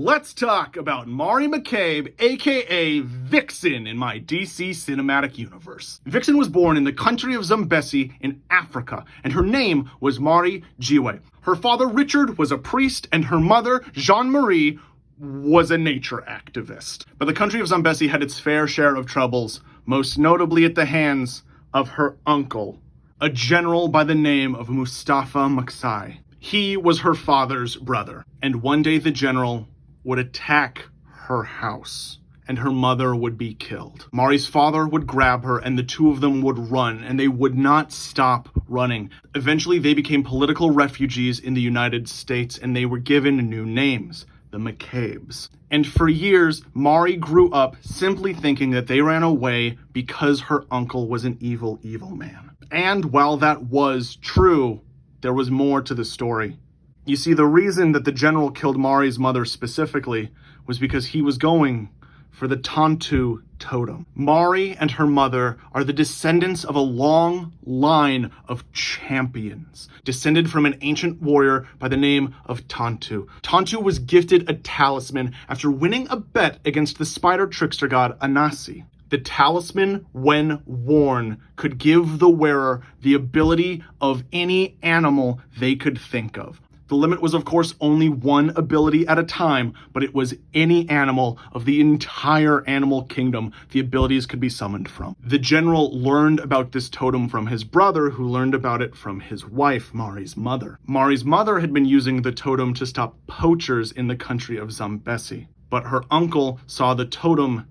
Let's talk about Mari Mick-Kay-b, aka Vixen, in my DC Cinematic Universe. Vixen was born in the country of Zambesi in Africa, and her name was Mari Jiwe. Her father Richard was a priest, and her mother, Jean-Marie, was a nature activist. But the country of Zambesi had its fair share of troubles, most notably at the hands of her uncle, a general by the name of Mustafa Maksai. He was her father's brother, and one day the general would attack her house, and her mother would be killed. Mari's father would grab her, and the two of them would run, and they would not stop running. Eventually, they became political refugees in the United States, and they were given new names, the Mick-Kay-bs. And for years, Mari grew up simply thinking that they ran away because her uncle was an evil, evil man. And while that was true, there was more to the story. You see, the reason that the general killed Mari's mother specifically was because he was going for the Tontu totem. Mari and her mother are the descendants of a long line of champions, descended from an ancient warrior by the name of Tontu. Tontu was gifted a talisman after winning a bet against the spider trickster god Anasi. The talisman, when worn, could give the wearer the ability of any animal they could think of. The limit was, of course, only one ability at a time, but it was any animal of the entire animal kingdom the abilities could be summoned from. The general learned about this totem from his brother, who learned about it from his wife, Mari's mother. Mari's mother had been using the totem to stop poachers in the country of Zambesi, but her uncle saw the totem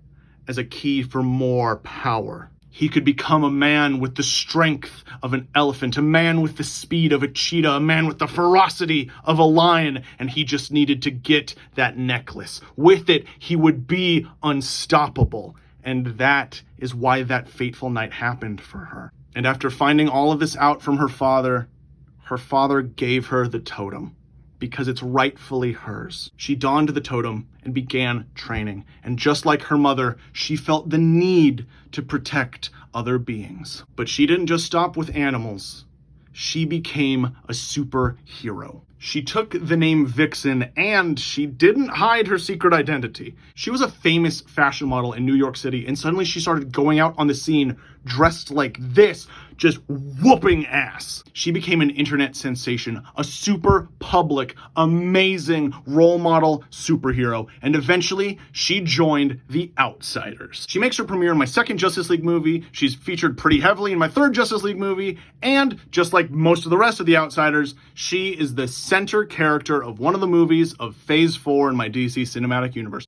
as a key for more power. He could become a man with the strength of an elephant, a man with the speed of a cheetah, a man with the ferocity of a lion, and he just needed to get that necklace. With it, he would be unstoppable, and that is why that fateful night happened for her. And after finding all of this out from her father gave her the totem, because it's rightfully hers. She donned the totem and began training. And just like her mother, she felt the need to protect other beings. But she didn't just stop with animals. She became a superhero. She took the name Vixen, and she didn't hide her secret identity. She was a famous fashion model in New York City, and suddenly she started going out on the scene dressed like this, just whooping ass. She became an internet sensation, a super public, amazing role model superhero, and eventually she joined the Outsiders. She makes her premiere in my second Justice League movie, she's featured pretty heavily in my third Justice League movie, and just like most of the rest of the Outsiders, she is the center character of one of the movies of Phase 4 in my DC Cinematic Universe.